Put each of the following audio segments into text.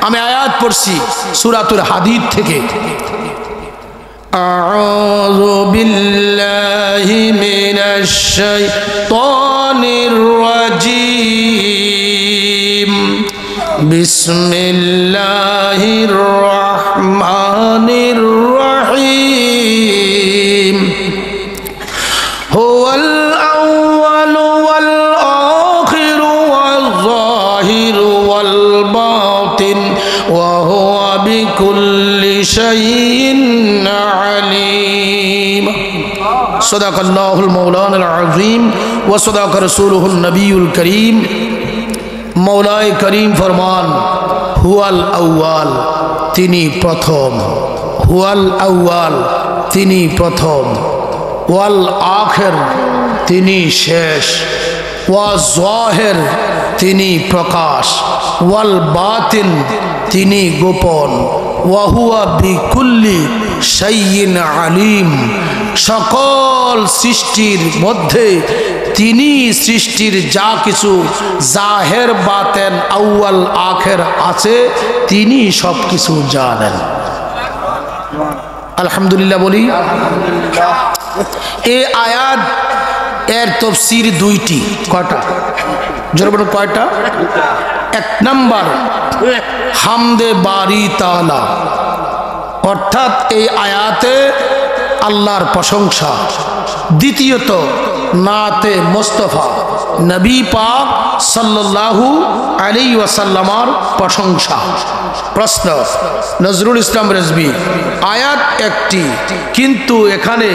আমি আয়াত পড়ছি সূরাতুল হাদীদ থেকে। আউযু বিল্লাহি মিনাশ শাইতানির রাজীম। বিসমিল্লাহির রহমানির রহিম। হুয়াল আউয়ালু ওয়াল আখিরু ওয়াল যাহিরু ওয়াল বাতিন ওয়া হুয়া বিকুল্লি শাইইন আলীম। সাদাকাল্লাহুল মাওলানাল আযীম ওয়া সাদাকা রাসূলুহুন নবিয়ুল করিম। মৌলায়ে করিম ফরমান, হুয়াল আউয়াল, তিনি প্রথম। হুয়াল আউয়াল, তিনি প্রথম। ওয়াল আখির, তিনি শেষ। ওয়া যাহির, তিনি প্রকাশ। ওয়াল বাতিন, তিনি গোপন। ওয়া হুয়া বিকুল্লি শাইইন আলীম, সকল সৃষ্টির মধ্যে তিনি সৃষ্টির যা কিছু জাহের বাতেন আউয়াল আখের আছে তিনি সব কিছু জানেন। আলহামদুলিল্লাহ বলি। এই আয়াত এর তাফসীর দুইটি। কয়টা? জোরে বলুন কয়টা? এক নাম্বার হামদে বারি তাআলা, অর্থাৎ এই আয়াতে আল্লাহর প্রশংসা। দ্বিতীয়ত নাতে মুস্তাফা, নবী পাক সাল্লাল্লাহু আলাইহি ওয়াসাল্লামের প্রশংসা। প্রশ্ন, নজরুল ইসলাম রেজভী, আয়াত একটি কিন্তু এখানে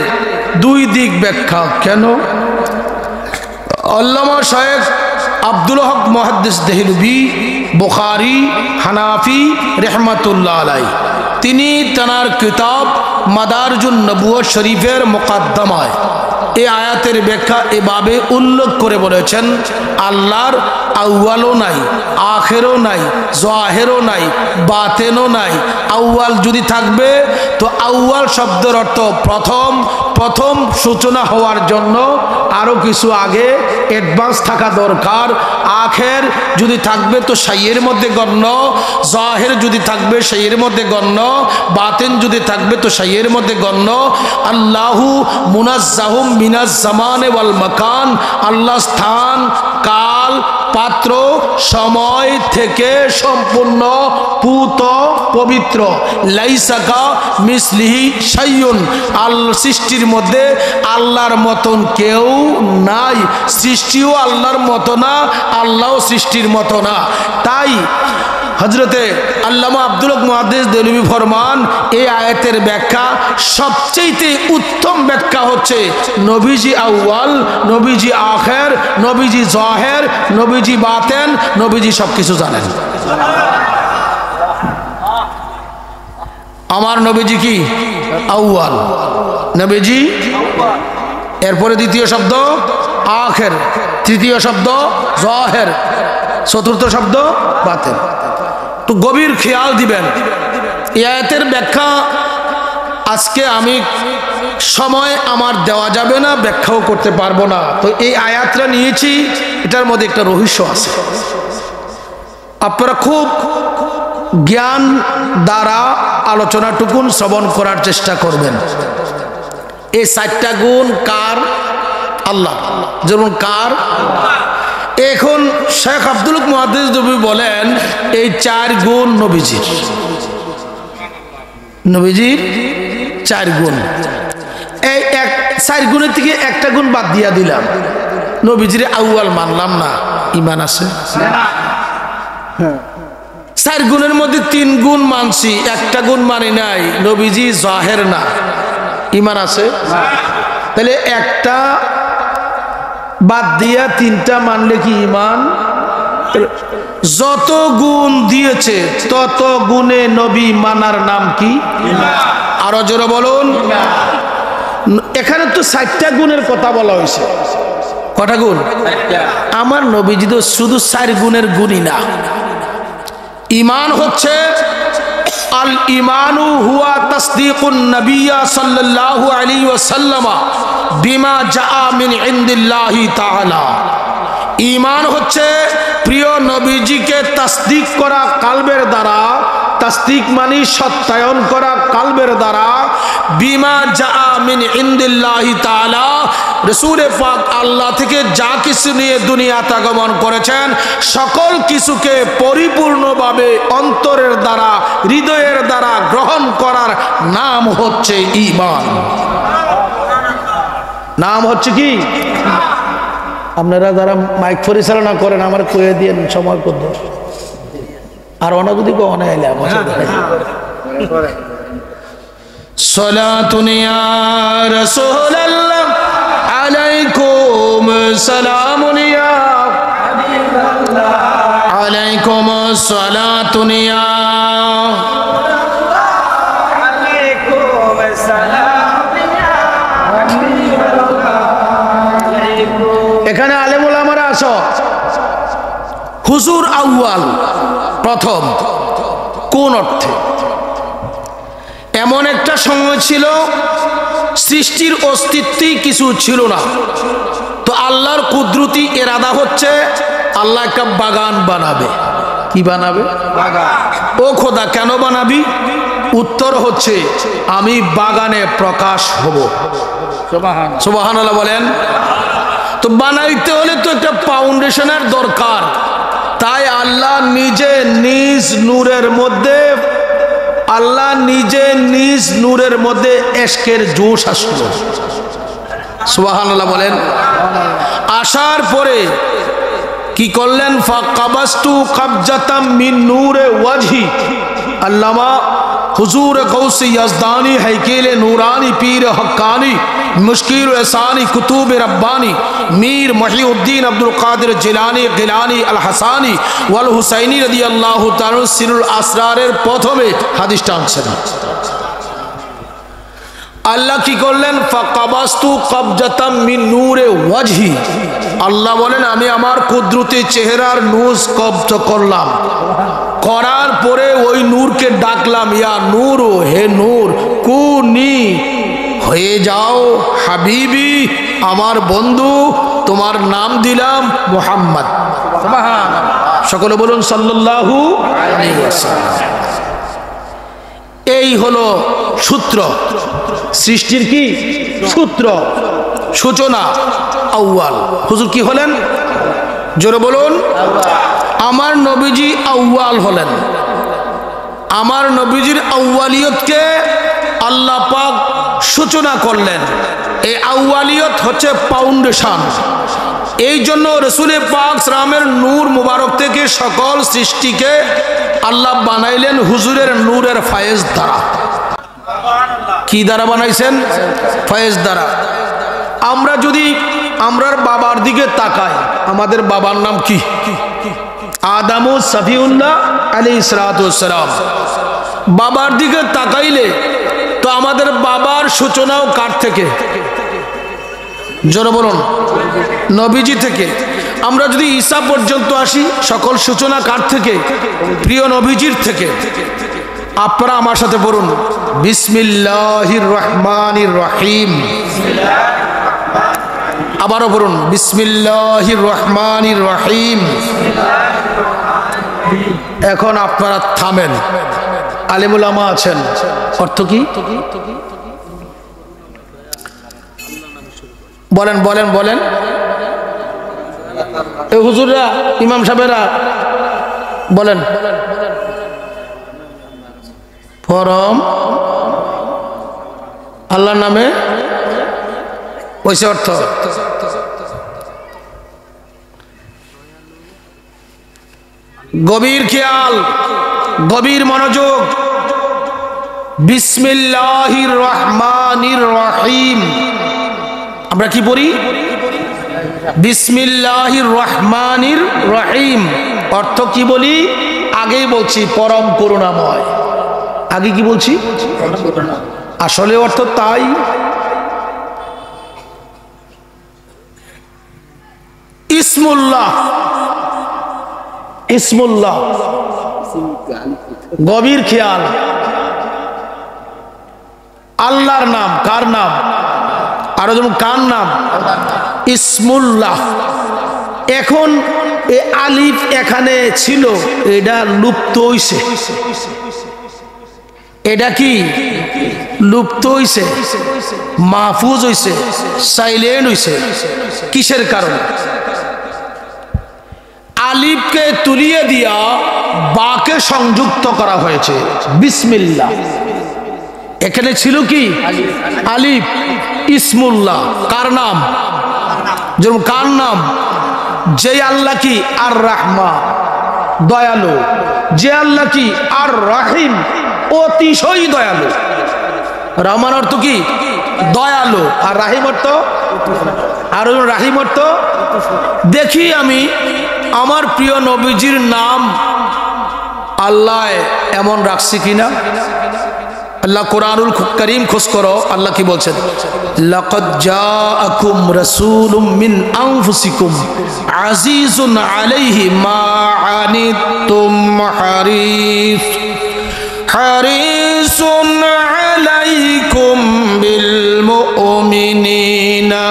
দুই দিক ব্যাখ্যা কেন? আল্লামা শায়েখ আব্দুল হক মুহাদ্দিস দেহলভী বুখারী হানাফি রহমাতুল্লাহ আলাইহি, তিনি তার কিতাব মাদারজুন নবুয়্বত শরীফের মুকদ্দমায় এই আয়াতের ব্যাখ্যা এভাবে উল্লেখ করে বলেছেন, আল্লাহর আউয়ালও নাই, আখেরও নাই, জাহেরও নাই, বাতেনও নাই। আউয়াল যদি থাকবে তো আউয়াল শব্দের অর্থ প্রথম, প্রথম সূচনা হওয়ার জন্য আরও কিছু আগে অ্যাডভান্স থাকা দরকার। আখের যদি থাকবে তো শাইয়ের মধ্যে গণ্য, জাহের যদি থাকবে শাইয়ের মধ্যে গণ্য, বাতেন যদি থাকবে তো শাইয়ের মধ্যে গণ্য। আল্লাহু মুনাজ্জাহুম মিনাজ জামানে ওয়াল মাকান, আল্লাহ স্থান, কাল, পাত্র, সময় থেকে সম্পূর্ণ পুত পবিত্র। লাইসাকা মিসলিহি শাইউন, আল্লাহ সৃষ্টির মধ্যে আল্লাহর মতন কেউ নাই। সৃষ্টিও আল্লাহর মতো না, আল্লাহও সৃষ্টির মতো না। তাই হযরতে আল্লামা আব্দুল হক মুহাদ্দিস দেহলভী ফরমান, এই আয়াতের ব্যাখ্যা সবচেয়ে উত্তম ব্যাখ্যা হচ্ছে নবীজি আউয়াল, নবীজি আখের, নবীজি জাহের, নবীজি বাতেন, নবীজি সবকিছু জানেন। আমার নবীজি কি আউয়াল, নবীজি, এরপরে দ্বিতীয় শব্দ আখের, তৃতীয় শব্দ জাহের, চতুর্থ শব্দ বাতেন। তো গভীর খেয়াল দিবেন। এই আয়াতের ব্যাখ্যা আজকে আমি সময় আমার দেওয়া যাবে না, ব্যাখ্যাও করতে পারবো না। তো এই আয়াতটা নিয়েছি, এটার মধ্যে একটা রহস্য আছে। আপনারা খুব জ্ঞান দ্বারা আলোচনাটুকুন শ্রবণ করার চেষ্টা করবেন। এই 4টা গুণ কার? আল্লাহ। যেমন কার? এখন শেখ আব্দুল হক মুহাদ্দিস দেহলভী বলেন এই 4 গুণ নবীজির। নবীজির 4 গুণ। এই 4 গুণের থেকে একটা গুণ বাদ দিয়া দিলাম, নবীজির আউয়াল মানলাম না, ঈমান আছে? 4 গুণের মধ্যে 3 গুণ মানছি, একটা গুণ মানি নাই, নবীজি জাহের না, ঈমান আছে? তাহলে একটা বাদ দিয়া 3টা মানলে কি ঈমান? যত গুণ দিয়েছে তত গুণে নবী মানার নাম কি? আরো জোরে বলুন। এখানে তো 4টা গুণের কথা বলা হয়েছে। কটা গুণ? আমার নবীজি তো শুধু 4 গুণের গুণই না। ঈমান হচ্ছে আল ঈমানু হুয়া তাসদীকুন নবিয়্যা সাল্লাল্লাহু আলাইহি ওয়াসাল্লাম বিমা জাআ মিন ইনদিল্লাহি তাআলা। ঈমান হচ্ছে প্রিয় নবীজিকে তাসদিক করা কালবের দ্বারা, তাসদিক মানে সত্যায়ন করা কালবের দ্বারা, বিমা জাআ মিন ইনদিল্লাহি তাআলা, রাসূল পাক আল্লাহ থেকে যা কিছু নিয়ে দুনিয়াতে আগমন করেছেন সকল কিছুকে পরিপূর্ণভাবে অন্তরের দ্বারা, হৃদয়ের দ্বারা গ্রহণ করার নাম হচ্ছে ঈমান। নাম হচ্ছে কি? আপনারা যারা মাইক পরিচালনা করেন আমার কয়ে দিয়ে সময় করতে, আর অনেক অনেক সালাতুন ইয়া রাসূলুল্লাহ আলাইকুম সালামুন ইয়া হাবিবাল্লাহ আলাইকুম সালাতুন ইয়া এখানে আলেম ওলামারা আসো। হুজুর আউয়াল প্রথম কোন অর্থে? এমন একটা সময় ছিল সৃষ্টির অস্তিত্বই কিছু ছিল না, তো আল্লাহর কুদরতি এরাদা হচ্ছে আল্লাহ একটা বাগান বানাবে। কি বানাবে? বাগান। ও খোদা কেন বানাবি? উত্তর হচ্ছে আমি বাগানে প্রকাশ হব। সুবহানাল্লাহ বলেন। তো বানাইতে হলে তো একটা ফাউন্ডেশনের দরকার, তাই আল্লাহ নিজে নিজ নূরের মধ্যে, আল্লাহ নিজে নিজ নূরের মধ্যে ইশকের জোশ আসলো। সুবহানাল্লাহ বলেন। আসার পরে কি করলেন? ফাকাবাস্তু কাবজাতাম মিন নূরে ওয়াজহি। আল্লামা হুজুর গৌসে ইয়াজদানি হাইকেলে নূরানি পীর হক্কানি মুশকিল এহসানি কুতুব রব্বানি मीर महिउद्दीन अब्दुल कादिर जिलानी गिलानी अल हसानी वल हुसैनी রাদিয়াল্লাহু তাআলা সিরুল আসরারের প্রথমে হাদিসটা আনছেন। আল্লাহ কি করলেন? ফাকাবাস্তু কাবজাতাম মিন নূরে ওয়াজহি। আল্লাহ বলেন আমি আমার কুদরতি চেহারার নূর কবজ করলাম, করার পরে ওই নূরকে ডাকলাম, ইয়া নূর, হে নূর, কুনি, হয়ে যাও হাবিবি, আমার বন্ধু, তোমার নাম দিলাম মুহাম্মদ। সকলে বলুন সাল্লাল্লাহু আলাইহি ওয়াসাল্লাম। এই হলো সূত্র সৃষ্টির। কি সূত্র? সূচনা আউয়াল। হুজুর কি হলেন? জোরে বলুন। আমার নবীজি আউয়াল হলেন। আমার নবীজির আউয়ালিয়তকে আল্লাহ পাক সূচনা করলেন। এই আউয়ালিয়ত হচ্ছে ফাউন্ডেশন। এই জন্য রাসূল পাক সাল্লামের নূর মুবারক থেকে সকল সৃষ্টিকে আল্লাহ বানাইলেন হুজুরের নূরের ফয়েজ দ্বারা। কি দ্বারা বানাইছেন? ফয়েজ দ্বারা। আমরা যদি আমরার বাবার দিকে তাকাই, আমাদের বাবার নাম কি? আদম সফিউল্লাহ আলাইহিস সালাতু ওয়াস সালাম। বাবার দিকে তাকাইলে তো আমাদের বাবার সূচনাও কার থেকে? জোরে বলুন। নবীজি থেকে। আমরা যদি ঈসা পর্যন্ত আসি, সকল সূচনা কার থেকে? প্রিয় নবীজির থেকে। আপনারা আমার সাথে বলুন বিসমিল্লাহির রহমানির রহিম। আবারও বলুন বিসমিল্লাহির রহমানির রহিম। এখন আপনারা থামেন, আলেম উলামা আছেন, অর্থ কি? বলেন বলেন বলেন। এই হুজুররা, ইমাম সাহেবেরা বলেন। পরম আল্লাহর নামে ওইসে অর্থ। গভীর খেয়াল, গভীর মনোযোগ। বিসমিল্লাহির রহমানির রহিম। আমরা কি পড়ি? বিসমিল্লাহির রহমানির রহিম। অর্থ কি বলি? আগেই বলছি পরম করুণাময়। আগে কি বলছি? আসলে অর্থ তাই। ইসমুল্লাহ, ইসমুল্লাহ, গভীর খেয়াল। আল্লাহর নাম। কার নাম? আরো যেমন কার নাম? ইসমুল্লাহ। এখন এই আলিফ এখানে ছিল, এটা লুপ্ত হইছে। এটা কি লুপ্ত হইছে, মাহফুজ হইছে, সাইলেন্ট হইছে। কিসের কারণে? আলিফকে তুলিয়ে দিয়া বাকে সংযুক্ত করা হয়েছে, বিসমিল্লাহ। এখানে ছিল কি আলিফ, ইসমুল্লাহ। কার নাম? যেমন কার নাম? যে আল্লাহ কি আর রাহমান, দয়ালু। যে আল্লাহ কি আর রাহিম, অতিশয় দয়ালু। রহমান অর্থ কি? দয়ালু। আর রাহিম অর্থ? আর রাহিম অর্থ? দেখি আমি আমার প্রিয় নবীজির নাম আল্লাহ এমন রাখছি কিনা। আল্লাহ কোরআনুল কারীম খোঁজ করো, আল্লাহ কি বলছেন? লাকাদ জাআকুম রাসূলুম মিন আনফুসিকুম আজিজুন আলাইহি মা আনিতুম হারিসুন আলাইকুম বিল মুমিনিনা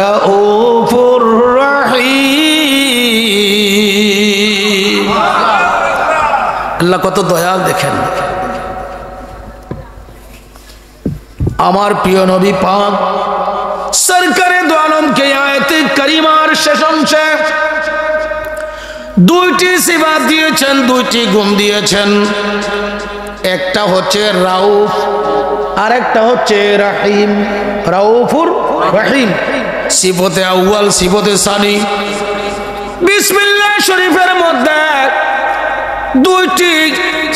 রাউফুর রাহিম। আল্লাহ কত দয়াল দেখেন। আমার প্রিয় নবী পাক সরকারে দো আলমকে আয়াতে কারিমার শেষ অংশে দুইটি সিফাত দিয়েছেন, দুইটি গুণ দিয়েছেন। একটা হচ্ছে রাউফ, আর একটা হচ্ছে রাহিম। রাউফুর রাহিম, সিফতে আউয়াল, সিফতে সানি। বিসমিল্লাহ শরীফের মধ্যে দুইটি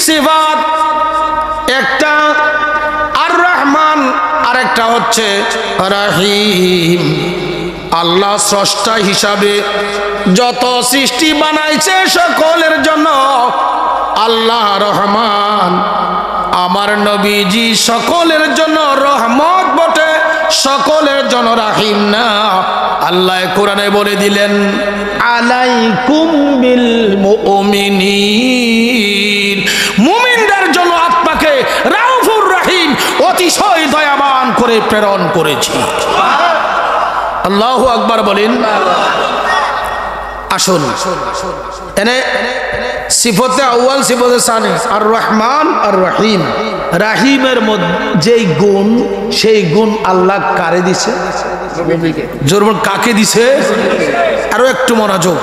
সিফাত, একটা আর রহমান, আর একটা হচ্ছে রাহিম। আল্লাহ স্রষ্টা হিসাবে যত সৃষ্টি বানাইছে সকলের জন্য আল্লাহ রহমান। আমার নবীজি সকলের জন্য রহমত বটে, সকলের জন্য রাহিম না। আল্লাহ কোরআনে বলে দিলেন আলাইকুম বিল মুমিনিন, মুমিনদের জন্য আপনাকে রাউফুর রাহিম, অতিশয় দয়াবান করে প্রেরণ করেছি। আল্লাহু আকবার বলেন। আসুন এনে সিফতে আউয়াল, সিফতে সানি, আর রহমান আর রহিম। রাহিমের মধ্যে যেই গুণ, সেই গুণ আল্লাহ কারে দিছে? জোর কাকে দিছে? আরো একটু মনোযোগ,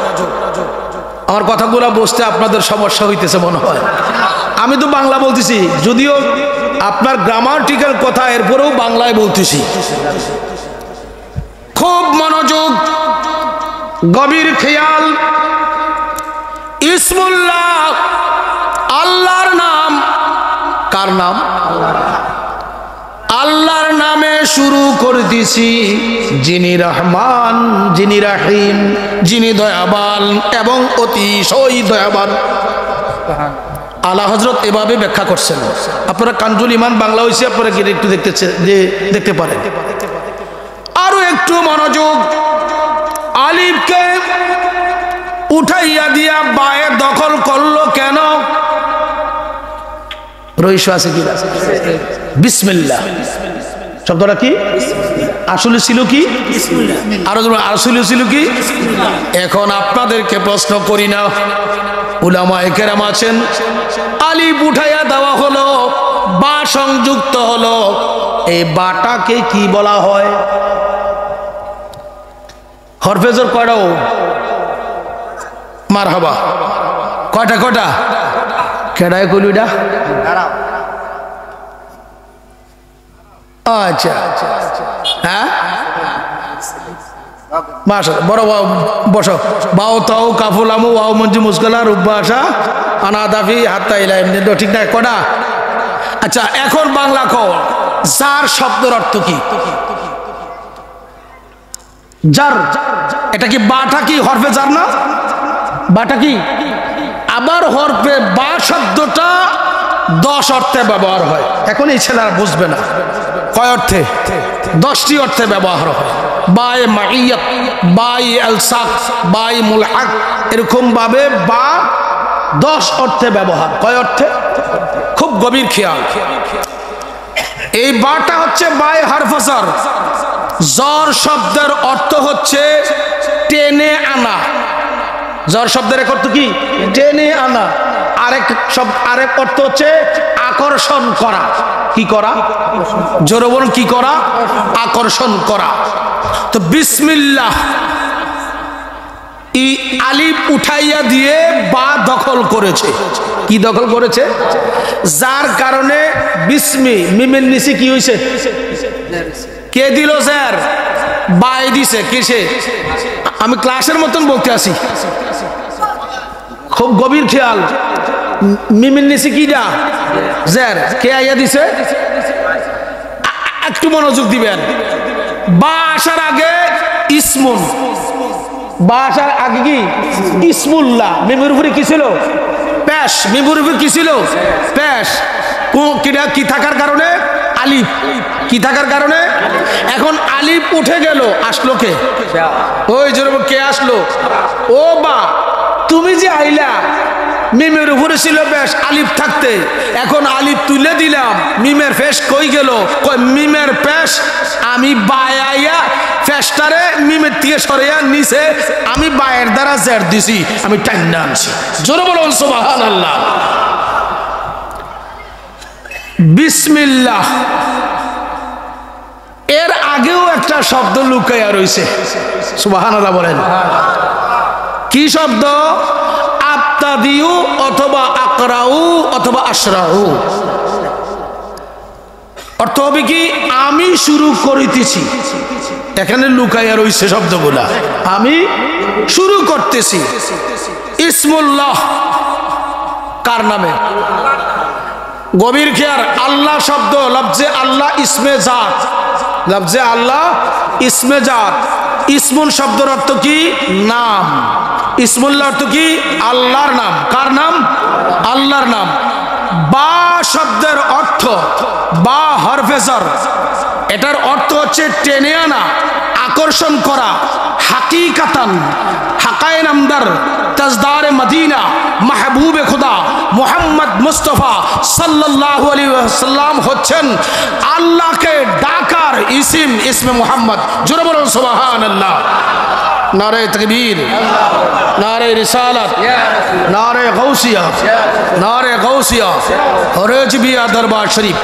আমার কথাগুলো বুঝতে আপনাদের সমস্যা হইতেছে মনে হয়। আমি তো বাংলা বলতেছি, যদিও আপনার গ্রামাটিক্যাল কথা, এরপরেও বাংলায় বলতেছি। খুব মনোযোগ, গভীর খেয়াল। ইসমুল্লাহ, আল্লাহর নাম। কার নাম? আল্লাহর নামে শুরু করে দিছি, যিনি রহমান, যিনি রাহিম, যিনি দয়াবান এবং অতিশয় দয়াবান। আলা হযরত এভাবে ব্যাখ্যা করছেন। আপনারা কানজুল ইমান বাংলা হয়েছে, আপনারা গিয়ে একটু দেখতে পারেন। আরো একটু মনোযোগ। আলিফকে উঠাইয়া দিয়া বায়ে দখল করলো কেন? রইস আছে কি? বিসমিল্লাহ শব্দটা কি আসলে ছিল কি? আরো আসলে ছিল কি? এখন আপনাদেরকে প্রশ্ন করি না, উলামায়ে কেরাম আছেন, আলিফ উঠাইয়া দেওয়া হলো, বা সংযুক্ত হলো, এই বাটাকে কি বলা হয়? হরফেজর কয়টা? মারহাবা, কয়টা কয়টা? কেডায় কইলুডা? আচ্ছা, হ্যাঁ মাশাআল্লাহ, বড় বসো। বাও তাও কাফুলামু ওয়াও মঞ্জু মুসকালা রুব্বা আশা আনাদাফি হাত্তা ইলা এমনি, ঠিক না? কটা? আচ্ছা, এখন বাংলা কও, জার শব্দের অর্থ কি? জার, এটা কি বাটা কি হরফে জার না? বাটা কি? আবার হরফে বা শব্দটা 10 অর্থে ব্যবহার হয়। এখন এই ছেলেরা বুঝবে না কয় অর্থে? 10টি অর্থে ব্যবহার হয়। বাই মাইয়াত, বাই আলসাক, বাই মুলহাক, এরকম ভাবে বা 10 অর্থে ব্যবহার। কয় অর্থে? খুব গভীর খেয়াল। এই বাটা হচ্ছে বাই হরফে জার। জর শব্দের অর্থ হচ্ছে টেনে আনা, জ্বর শব্দের অর্থ কি? টেনে আনা। আরেক অর্থ হচ্ছে আকর্ষণ করা। কি করা? জোরে বলুন, কি করা? আকর্ষণ করা। তো বিসমিল্লাহ ই আলিফ উঠাইয়া দিয়ে বা দখল করেছে। কি দখল করেছে? যার কারণে বিসমি মিমের নিচে কি হয়েছে? কে দিল স্যার? বাই দিছে। কিসে? আমি ক্লাসের মতন বলতে আসি, খুব গভীর খেয়াল। মিমের নিচে কি দা? জের। কে আইয়া দিছে? একটু মনোযোগ দিবেন। বা আসার আগে ইসমুন, বা আসার আগে কি? ইসমুল্লাহ। মিমের উপরে কি ছিল? পেশ। মিমের উপরে কি ছিল? পেশ। কি থাকার কারণে? আলিফ। কি থাকার কারণে? এখন আলিফ উঠে গেল, আসলো কে? ওই জোরে কে আসলো? ও বা, তুমি যে আইলা, মিমের উপরে ছিল পেশ আলিফ থাকতে, এখন আলিফ তুলে দিলাম, মিমের পেশ কই গেল? মিমের পেশ আমি বায়াইয়া পেশটারে মিমের থেকে সরিয়া নিচে আমি বায়ের দ্বারা জের দিছি, আমি টাইনা আনছি। জোরে বলুন সুবহানাল্লাহ। বিসমিল্লাহ এর আগেও একটা শব্দ লুকাইয়া রয়েছে। সুবহানাল্লাহ বলেন। কি শব্দ? আবতাদিউ অথবা আকরাউ অথবা আশরাউ। অর্থ হবে কি? আমি শুরু করিতেছি। এখানে লুকাইয়া রয়েছে শব্দগুলা। আমি শুরু করতেছি। ইসমুল্লাহ কার নামে? গভীর খেয়াল। আল্লাহ শব্দ লফজে আল্লাহ ইসমে জাত। লফজে আল্লাহ ইসমে জাত। ইসমুল শব্দের অর্থ কি? নাম। ইসমুল্লাহ অর্থ কি? আল্লাহর নাম। কার নাম? আল্লাহর নাম। বা শব্দের অর্থ, বা হরফে জর, এটার অর্থ হচ্ছে টেনে আনা, আকর্ষণ করা। হাকিকাতান হাকায়ে নামদার তাজদারে মদিনা মাহবুবে খুদা মুহাম্মদ মুস্তাফা সাল্লাল্লাহু আলাইহি ওয়াসাল্লাম হচ্ছেন আল্লাহকে ডাকার ইসিম, ইসমে মুহাম্মদ। জোরে বলুন সুবহানাল্লাহ। নারে তাকবীর, নারে রিসালাত, নারে গাউসিয়া, নারে গাউসিয়া, রেজবিয়া দরবার শরীফ।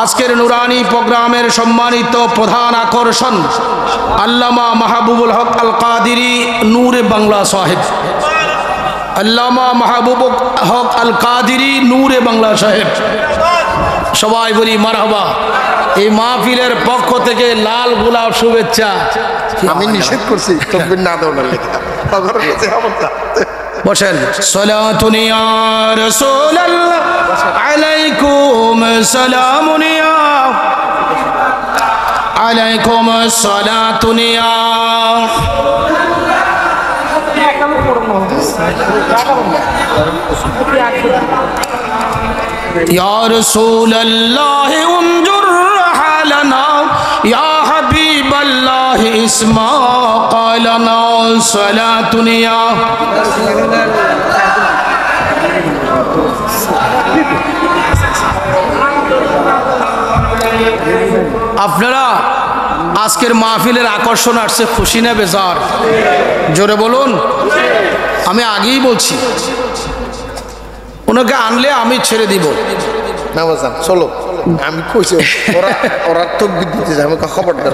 আজকের নুরানি প্রোগ্রামের সম্মানিত প্রধান আকর্ষণ আল্লামা মাহবুবুল হক আল কাদিরি নূরে বাংলা সাহেব। আল্লামা মাহবুবুল হক আল কাদিরি নূরে বাংলা সাহেব। সবাই বলি মারহাবা। এই মাহফিলের পক্ষ থেকে লাল গোলাপ শুভেচ্ছা। আমি নিষেধ করছি তকবীর না দেওয়ার লেখা। বসেন। সালাতুন ইয়া রাসূলুল্লাহ আলাইকুম সালামুন ইয়া আলাইকুম সালাতুন ইয়া ইয়া রাসূলুল্লাহ উনজুর হালানা ইয়া হাবিবাল্লাহ ইসমা ক্বালানা সালাতুন ইয়া। আপনারা আজকের মাহফিলের আকর্ষণ আসছে, খুশি না বেজার? জোরে বলুন। আমি আগেই বলছি, ওনাকে আনলে আমি ছেড়ে দিব না বাজান। চলো, আমি কইছি ওরা তকবীর দিতেছে, আমি খবরদার।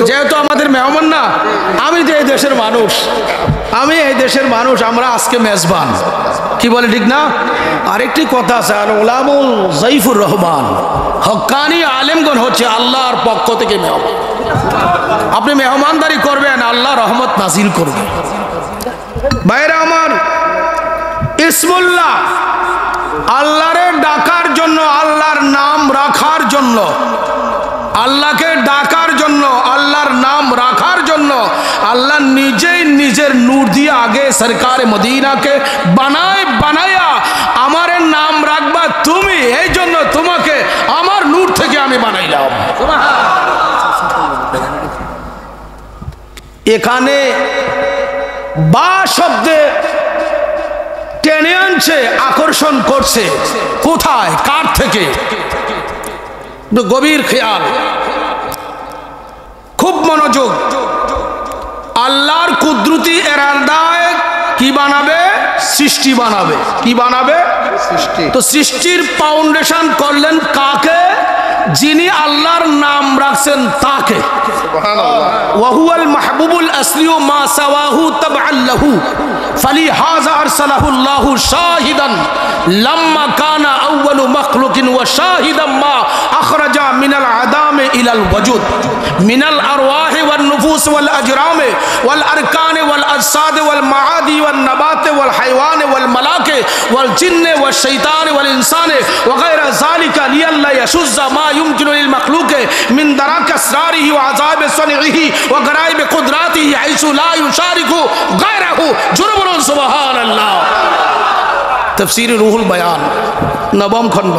যেহেতু আমাদের মেহমান না, আমি তো এই দেশের মানুষ, আমি এই দেশের মানুষ, আমরা আজকে মেজবান। কি বলে ঠিক না? আরেকটি কথা আছে, আল উলামুল জাইফুর রহমান, হক্কানি আলেমগণ হচ্ছে আল্লাহর পক্ষ থেকে মেহমান। আপনি মেহমানদারি করবেন, আল্লাহ রহমত নাজিল করবেন। ভাইরা আমার, ইসমুল্লাহ আল্লাহরে ডাকার জন্য, আল্লাহর নাম রাখার জন্য, আল্লাহকে ডাকার জন্য, আল্লাহর নাম রাখার জন্য আল্লাহ নিজেই নিজের নূর দিয়ে আগে সরকার মদিনাকে বানায়া আমার নাম রাখবা তুমি, এই জন্য তোমাকে আমার নূর থেকে আমি বানাইলাম। এখানে বা শব্দে টেনে আনছে, আকর্ষণ করছে। কোথায়? কার থেকে? গভীর খেয়াল, খুব মনোযোগ। আল্লাহর কুদরতি এরাদায় কি বানাবে? সৃষ্টি বানাবে। কি বানাবে? সৃষ্টি। তো সৃষ্টির ফাউন্ডেশন করলেন কাকে? যিনি আল্লাহর নাম রাখছেন তাকে। সুবহানাল্লাহ। ওয়াহুয়াল মাহবুবুল আসলিউ মা সাওয়াহু তাবআন লাহু ফালিহাযা আরসালাহুল্লাহু শাহিদান লাম্মা কানা আউয়ালু মাখলুকিন ওয়া শাহিদাম মা আখরাজা মিনাল আদামি ইলাল ওয়াজুদ মিনাল আরওয়াহি ওয়ান নুফুস ওয়াল আজরামি ওয়াল আরকানি ওয়াল আজসাদ ওয়াল মাআদি ওয়ান নাবাতি ওয়াল হাইওয়ানি ওয়াল মালাকি ওয়াল জিন্নি ওয়াশ শাইতানি ওয়াল ইনসানি ওয়া গায়রা যালিকা লিয়াল্লা ইয়াশুজ্জা মা يمكن للمخلوق من درك اسراره وعذاب صنعه وغرائب قدراته حيث لا يشارك غيره جرب سبحان الله تفسير روح البيان নবম খণ্ড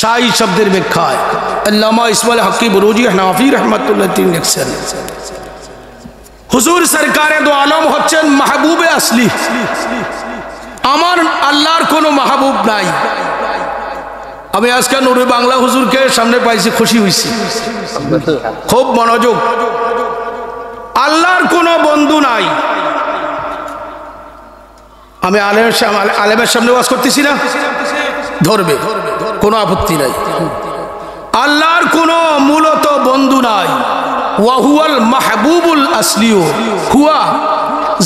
শাহী শব্দের ব্যাখ্যায় আল্লামা ইসমাইল হকি বুরুজি হানাফি রাহমাতুল্লাহ তিনি লিখছেন হুজুর সরকারে দো আলম হচ্ছেন মাহবুবে আসলি। আমার আল্লাহর কোনো মাহবুব নাই। আমি আজকে নুরে বাংলা হুজুরকে সামনে পাইছি, খুশি হয়েছি, খুব মনোযোগ। আল্লাহর কোনো বন্ধু নাই। আমি আলেমের সামনে ওয়াজ করতেছি না, ধরবে, কোনো আপত্তি নাই। আল্লাহর কোনো মূলত বন্ধু নাই। ওয়াহুয়াল মাহবুবুল আসলিউ হুয়া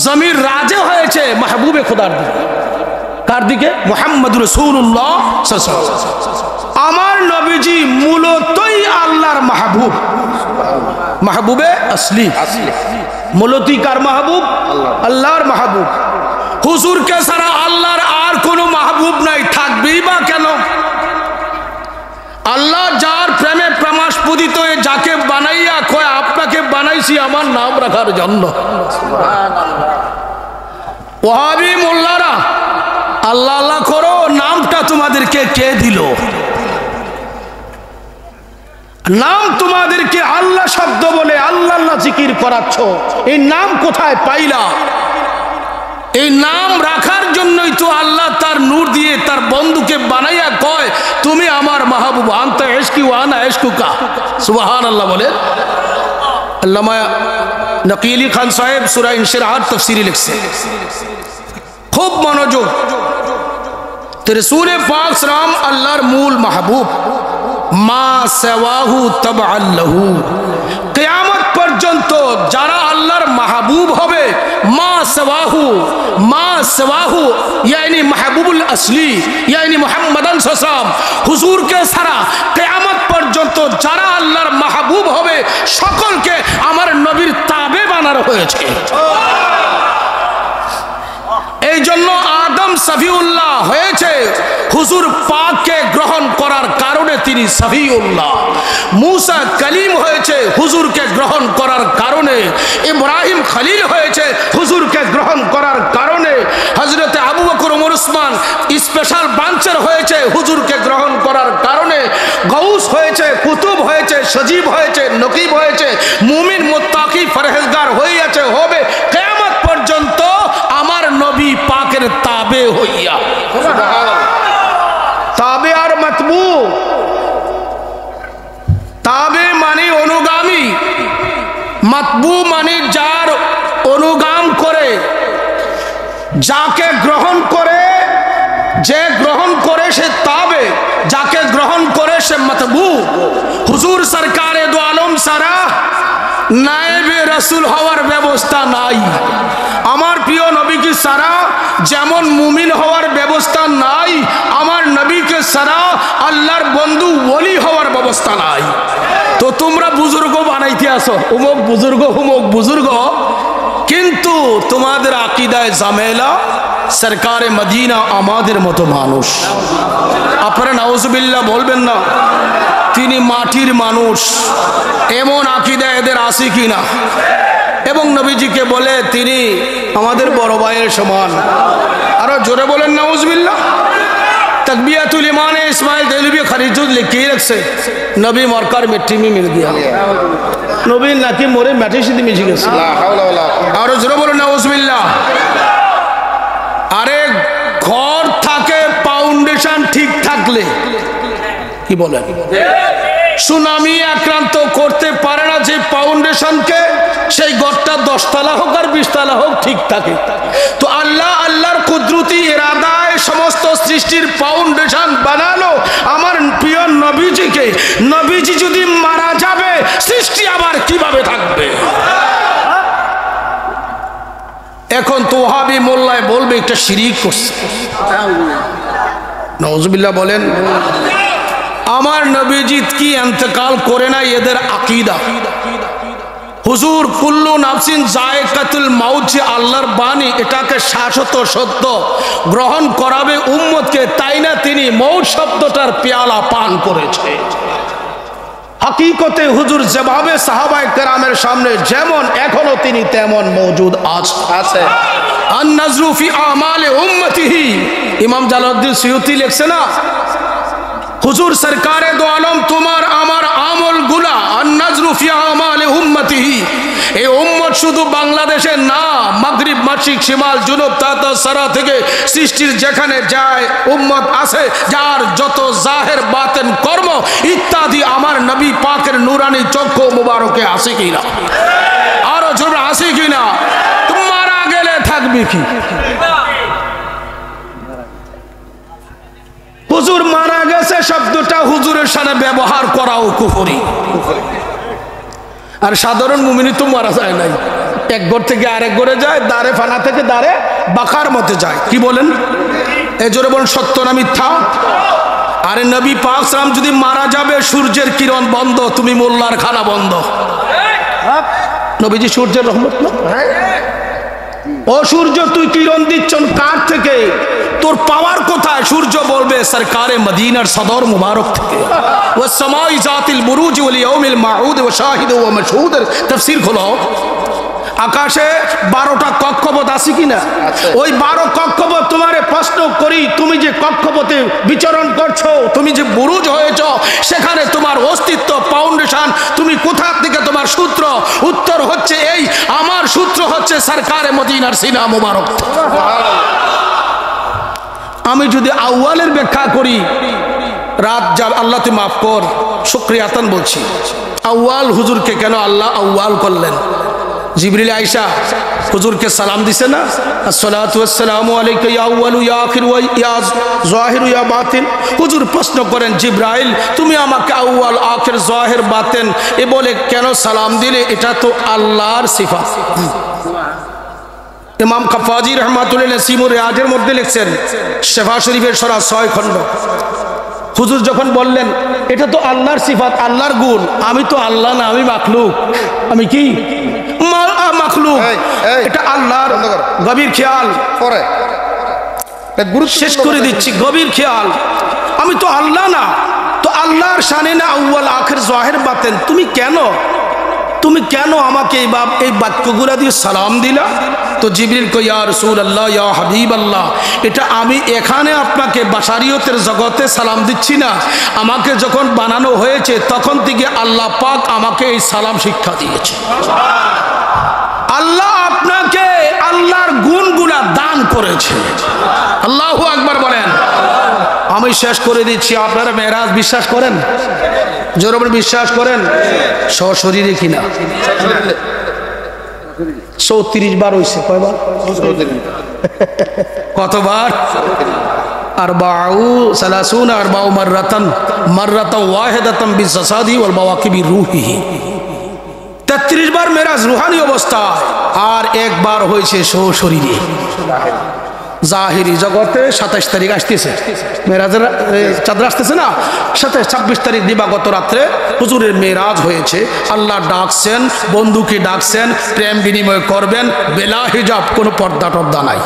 জমির রাজে হয়েছে মাহবুবে খোদার দিকে। কার দিকে? মুহাম্মদুর রাসূলুল্লাহ সাল্লাল্লাহু আলাইহি ওয়াসাল্লাম। আমার নবীজি মূলতই আল্লাহর মাহবুব, মাহবুবে আসলি। মূলতই কার মাহবুব? আল্লাহর মাহবুব। হুজুরকে ছাড়া আল্লাহর আর কোনো মাহবুব নাই, থাকবেই বা কেন? আল্লাহ যার প্রেমে প্রমাস্পদিত হয়ে যাকে বানাইয়া কয় আপনাকে বানাইছি আমার নাম রাখার জন্য। ওয়াহাবি মোল্লারা আল্লাহ আল্লাহ করো, নামটা তোমাদেরকে কে দিল? নাম তোমাদেরকে আল্লাহ শব্দ বলে আল্লাহ আল্লাহ জিকির করাচ্ছ, এই নাম কোথায় পাইলা? এই নাম রাখার জন্যই তো আল্লাহ তার নূর দিয়ে তার বন্ধুকে বানাইয়া কয় তুমি আমার মাহবুব, আনতা ইশকি ওয়া আনা ইশকুকা। সুবহানাল্লাহ বলে আল্লামা নকিলি খান সাহেব সূরা ইনশিরাহ তাফসীরে লিখছে, খুব মনোযোগ। রাসূল পাক সাল্লাম আল্লাহর মূল মাহবুব, মা সাওয়াহু তাবআন লাহু। কিয়ামত পর্যন্ত যারা আল্লাহর মাহবুব হবে, মা সাওয়াহু ইয়ানি মাহবুবুল আসলি ইয়ানি মুহাম্মাদান সাল্লাল্লাহু আলাইহি ওয়াসাল্লাম, হুজুরকে ছাড়া কিয়ামত পর্যন্ত যারা আল্লাহর মাহবুব হবে সকলকে আমার নবীর তাবে বানানো হয়েছে। এই জন্য আদম সফিউল্লাহ হয়েছে হুজুর পাককে গ্রহণ করার কারণে, তিনি সফিউল্লাহ। মুসা কলিম হয়েছে হুজুরকে গ্রহণ করার কারণে। ইব্রাহিম খলিল হয়েছে হুজুরকে গ্রহণ করার কারণে। হযরত আবু বকর ওমর উসমান স্পেশাল বাঞ্চার হয়েছে হুজুরকে গ্রহণ করার কারণে। গৌস হয়েছে, কুতুব হয়েছে, সজীব হয়েছে, নকিব হয়েছে, মুমিন মুত্তাকি পরহেজগার হয়েছে, হবে কিয়ামত পর্যন্ত আমার নবী পাকের তাবে হইয়া। তাবে আর মাতবু, তাবে মানে অনুগামী, মাতবু মানে যার অনুগাম করে, যাকে গ্রহণ করে, যে গ্রহণ করে সে তাবে, যাকে গ্রহণ করে সে মাতবু। হুজুর সরকারে দো আলম সারা নায়েবে রাসূল হওয়ার ব্যবস্থা নাই। আমার প্রিয় নবীকে সারা যেমন মুমিন হওয়ার ব্যবস্থা নাই, আমার নবীকে সারা আল্লাহর বন্ধু ওলি হওয়ার ব্যবস্থা নাই। তো তোমরা বুজুর্গ বানাইতে আসো, উমুক বুজুর্গ হুমুক বুজুর্গ, কিন্তু তোমাদের আকীদায় জামেলা। সরকারে মদিনা আমাদের মতো মানুষ। আপনারা নাউজুবিল্লাহ বলবেন না, তিনি মাটির মানুষ, এমন আকীদা এদের আছে কিনা? এবং নবীজিকে বলে তিনি আমাদের বড় ভাইয়ের সমান। আরো জোরে বলেন নাউজুবিল্লাহ। तकबियतुल ईमान इस्माइल देहलवी खरीजुद लिखी रखसे नबी मरकर मिट्टी में मिल गया। नबी नाकी मोरे मैठी सीधी मिल गई। और जरूर बोलो नाउजुबिल्लाह। अरे घर थाके फाउंडेशन ठीक থাকলে কি বলেন সুনামি আক্রান্ত করতে পারে না যে ফাউন্ডেশনকে সেই ঘরটা 10 তলা হোক আর 20 তলা হোক ঠিক থাকে। তো আল্লাহর কুদরতি ইরাদায় সমস্ত সৃষ্টির ফাউন্ডেশন বানালো আমার প্রিয় নবীজিকে। নবীজি যদি মারা যাবে সৃষ্টি আবার কিভাবে থাকবে? এখন তো ওহাবি মোল্লায় বলবে একটা শিরিক করছে, নাউজুবিল্লাহ বলেন। আমার নবীজি কি ইন্তেকাল করে না এদের আকীদা। হুজুর কুল্লু নাফসিন যায়কাতুল মাউত যে আল্লাহর বাণী, এটাকে শাশ্বত সত্য গ্রহণ করাবে উম্মতকে, তাই না তিনি মৌত শব্দটার পেয়ালা পান করেছে। হাকিকতে হুজুর যেভাবে সাহাবায়ে কেরামের সামনে যেমন এখনো তিনি তেমন মওজুদ আছে। আন নাজরু ফি আমালি উম্মতিহি, ইমাম জালালউদ্দিন সুয়ুতি লিখছে না, হুজুর সরকারে দো আলম তোমার আমার আমলগুলা আন নাজরু ফি আমালি উম্মতিহি, এই উম্মত শুধু বাংলাদেশে না, মাগরিব মাশরিক শিমাল জুনুব তাতা সারা থেকে সৃষ্টির যেখানে যায় উম্মত আছে, যার যত জাহের বাতেন কর্ম ইত্যাদি আমার নবী পাকের নূরানি চক্ষু মুবারকে আছে কিনা, আরো জোরে আছে কিনা? মারা গেলে থাকবে কি? হুজুর মারা গেছে শব্দটা হুজুরের সাথে ব্যবহার করাও কুফরি। আর সাধারণ মুমিনি তো মারা যায় নাই, এক ঘর থেকে আরেক ঘরে যায়, দাঁড়ে ফানা থেকে দাঁড়ে বাঁকার মতে যায়। কি বলেন? এই জোরে বলেন সত্য না মিথ্যা? আরে নবী পাক সালাম যদি মারা যাবে সূর্যের কিরণ বন্ধ, তুমি মোল্লার খানা বন্ধ। নবীজি সূর্যের রহমত না? ও সূর্য তুই কিরণ দিচ্ছ কার থেকে? তোর পাওয়ার কোথায়? সূর্য বলবে সরকারে মদিনার সদর মুবারক থেকে। ওয়া সামাই জাতিল বুরুজ ওয়াল ইয়াউমিল মাউদ ওয়া শাহিদ ওয়া মাশহুদ, তাফসীর খোলো। আকাশে 12টা কক্ষপথ আছে কিনা? ওই 12 কক্ষপথ তোমারে প্রশ্ন করি, তুমি যে কক্ষপথে বিচরণ করছো, তুমি যে বুরুজ হয়েছ, সেখানে তোমার অস্তিত্ব ফাউন্ডেশন, তুমি কোথা থেকে তোমার সূত্র? উত্তর হচ্ছে এই, আমার সূত্র হচ্ছে সরকারে মদিনার সিনা মুবারক। আমি যদি আউয়ালের ব্যাখ্যা করি, রাত যা আল্লাহ তুই মাফ কর, শুকরিয়াতান বলছি, আউয়াল হুজুরকে কেন আল্লাহ আউয়াল করলেন? জিবরিল আয়েশা হুজুরকে সালাম দিছে না, আসসালাতু ওয়াসসালামু আলাইকা ইয়া আউয়ালু ইয়া আখিরু ইয়া যাহিরু ইয়া বাতিন। হুজুর প্রশ্ন করেন, জিবরাইল তুমি আমাকে আউয়াল আখির যাহির বাতিন এ বলে কেন সালাম দিলে? এটা তো আল্লাহর সিফাত। ইমাম কাফাজি রহমাতুল্লাহ নাসিমুর রিয়াজের মধ্যে লিখছেন, শেফা শরীফের সরা 6 খণ্ড। হুজুর যখন বললেন এটা তো আল্লাহর সিফাত, আল্লাহর গুণ, আমি তো আল্লাহ না, আমি মাখলুক। আমি কি? মাখলুক। এটা আল্লাহর গভীর খেয়াল। পরে শেষ করে দিচ্ছি, গভীর খেয়াল। আমি তো আল্লাহ না, তো আল্লাহর শানে না আউয়াল আখির যাহির বাতিন। তুমি কেন আমাকে এই বাক্যগুলা দিয়ে সালাম দিলা? তো জিবরিল কয়, ইয়া রাসূলুল্লাহ ইয়া হাবিবাল্লাহ, এটা আমি এখানে আপনাকে বাশারিয়তের জগতে সালাম দিচ্ছি না, আমাকে যখন বানানো হয়েছে তখন থেকে আল্লাহ পাক আমাকে এই সালাম শিক্ষা দিয়েছে। আল্লাহ আপনাকে আল্লাহর গুণগুলা দান করেছে। আল্লাহু আকবার বলেন। আমি শেষ করে দিচ্ছি, আপনারা মেরাজ বিশ্বাস করেন? জোরে বলেন বিশ্বাস করেন? সশরীরে কিনা? 34 বার হয়েছে। কয়বার? কতবার? আরবাউ সালাসুন আরবাউ মাররাতান ওয়াহিদাতান বিজাসাদি ওয়াল বাওয়াকিবি রূহিহি। 33 বার মেরাজ রুহানি অবস্থায়, আর একবার হয়েছে সশরীরে জাহিরি জগতে। 27 তারিখ আসতেছে, মেরাজের চাঁদ আসতেছে না, 26 তারিখ দিবাগত রাত্রে হুজুরের মেরাজ হয়েছে। আল্লাহ ডাকছেন, বন্ধুকে ডাকছেন, প্রেম বিনিময় করবেন, বেলা হিজাব, কোনো পর্দা টর্দা নাই।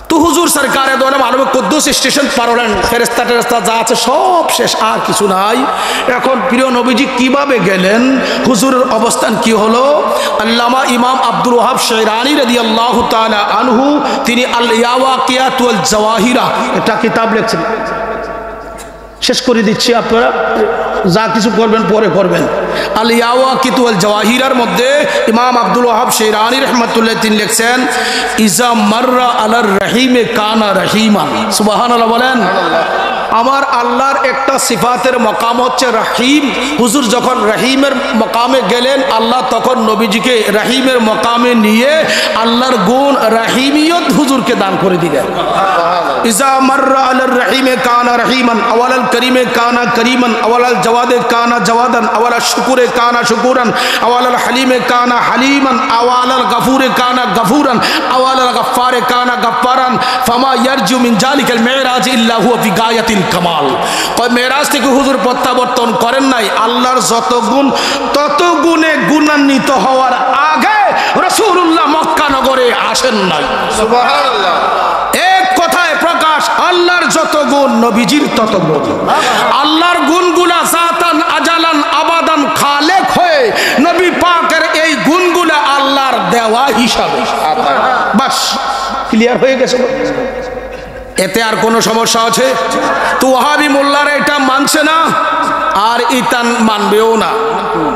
তো হুজুর সরকারে দো আলম আলমে কুদ্দুস স্টেশন পার হলেন, ফেরেস্তা টেরেস্তা যা আছে সব শেষ, আর কিছু নাই। এখন প্রিয় নবীজি কিভাবে গেলেন, হুজুরের অবস্থান কি হলো? আল্লামা ইমাম আব্দুল ওয়াহাব শিরানি রাদিয়াল্লাহু তাআলা আনহু, তিনি আল ইয়াওয়াকিয়াত ওয়াল জাওয়াহিরা এটা কিতাব লিখছেন। শেষ করে দিচ্ছি, আপনারা যা কিছু করবেন পরে করবেন। আল ইয়াওয়াকিত ওয়াল জাওয়াহিরার মধ্যে ইমাম আব্দুল ওয়াহাব শিরানি রাহমাতুল্লাহ তিনি লিখছেন, ইজা মাররা আলার রহিমে কানা রহিমান। সুবহানাল্লাহ বলেন। আমার আল্লাহর একটা সিফাতের মকাম হচ্ছে রহিম। হুজুর যখন রহিমের মকামে গেলেন, আল্লাহ তখন নবীজিকে রহিমের মকামে নিয়ে আল্লাহর গুণ রহিমিয়ত হুজুরকে দান করে দিলেন। ইজা মাররা আলার রহিমে কানা রহিমান, আওয়ালাল করিমে কানা করিমান, আওয়ালাল জওয়াদে কানা জওয়াদান, আওয়ালাল শুকুরে কানা শুকুরান, আওয়ালাল হালিমে কানা হালিমান, আওয়ালাল গফুরে কানা গফুরান, আওয়ালাল গফফারে কানা গফফারান, ফামা ইয়ারজু মিন জালিকাল মিরাজ ইল্লা হুয়া ফি গায়াতিল কামাল। কয় মেরাজ থেকে হুজুর প্রত্যাবর্তন করেন নাই, আল্লাহর যত গুণ তত গুণে গুণান্বিত হওয়ার আগে রাসূলুল্লাহ মক্কা নগরে আসেন নাই। সুবহানাল্লাহ। এক কথায় প্রকাশ, আল্লাহর যত গুণ নবীজির তত গুণ। আল্লাহর গুণগুলা জাতান আজালান আবাদান খালেক হয়ে নবী পাকের এই গুণগুলা আল্লাহর দেওয়া হিসাবে। বাস ক্লিয়ার হয়ে গেছে। এতে আর কোনো সমস্যা আছে? তো ওয়াহাবি মোল্লারা এটা মানছে না, আর ইতান মানবেও না।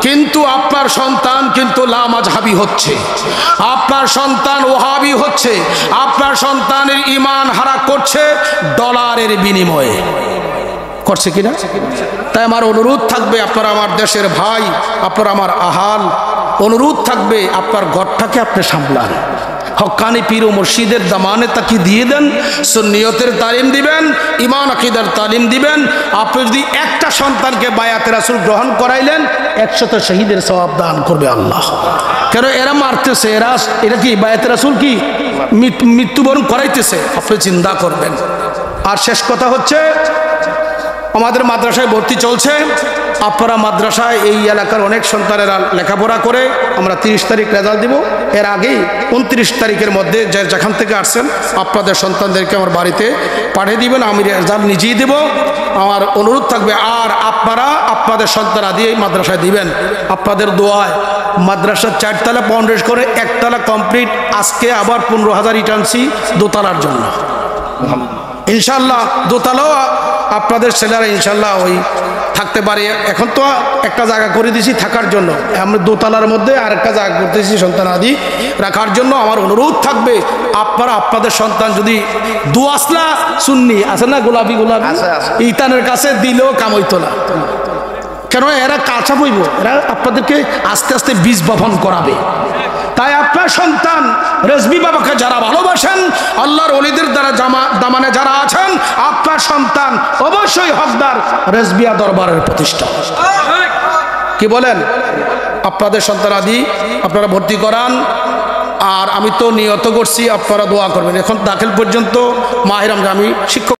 কিন্তু আপনার সন্তান কিন্তু লামাযহাবি হচ্ছে, আপনার সন্তান ওয়াহাবি হচ্ছে, আপনার সন্তানের ঈমান হারা করছে ডলারের বিনিময়ে। করছে কিনা? তাই আমার অনুরোধ থাকবে, আপনারা আমার দেশের ভাই, আপনারা আমার আহাল, অনুরোধ থাকবে আপনার ঘরটাকে আপনি সামলান। হক্কানি পীর ও মুর্শিদের দামানে তাকে দিয়ে দেন, সুন্নিয়তের তালিম দিবেন, ঈমান আকীদার তালিম দিবেন। আপনি যদি একটা সন্তানকে বায়াতে রাসূল গ্রহণ করাইলেন, 100 শহীদের সওয়াব দান করবে আল্লাহ। কেন এরা মারতেছে, এরা কি বায়াতে রাসূল কি মৃত্যুবরণ করাইতেছে? আপনি চিন্তা করবেন। আর শেষ কথা হচ্ছে, আমাদের মাদ্রাসায় ভর্তি চলছে। আপনারা মাদ্রাসায় এই এলাকার অনেক সন্তানেরা লেখাপড়া করে, আমরা 30 তারিখ রেজাল্ট দিব। এর আগেই 29 তারিখের মধ্যে যেখান থেকে আসছেন আপনাদের সন্তানদেরকে আমার বাড়িতে পাঠিয়ে দিবেন, আমি রেজাল্ট নিজেই দেব। আমার অনুরোধ থাকবে, আর আপনারা আপনাদের সন্তানা দিয়ে মাদ্রাসায় দিবেন। আপনাদের দোয়ায় মাদ্রাসার 4 তলা ফাউন্ডেশন করে 1 তলা কমপ্লিট। আজকে আবার 15,000 ইট আনছি দোতলার জন্য। ইনশাল্লাহ দোতলাও আপনাদের ছেলেরা ইনশাল্লাহ ওই থাকতে পারে। এখন তো একটা জায়গা করে দিয়েছি থাকার জন্য, আমরা দোতলার মধ্যে আরেকটা জায়গা করতেছি সন্তান আদি রাখার জন্য। আমার অনুরোধ থাকবে, আপনারা আপনাদের সন্তান যদি দুয়াসলা সুন্নি আছে না, গোলাপি ইতানের কাছে দিলেও কামইতো না। কেন? এরা কাঁচা বইব, এরা আপনাদেরকে আস্তে আস্তে বীজ বপন করাবে। তাই আপনার সন্তান রেজবি বাবাকে যারা ভালোবাসেন, আল্লাহর ওলিদের দ্বারা দামানে যারা আছেন, আপনার সন্তান অবশ্যই হকদার রেজবিয়া দরবারের প্রতিষ্ঠা। কি বলেন? আপনাদের সন্তান আদি আপনারা ভর্তি করান। আর আমি তো নিয়ত করছি আপনারা দোয়া করবেন। এখন দাখিল পর্যন্ত মাহে রমজান আমি শিক্ষক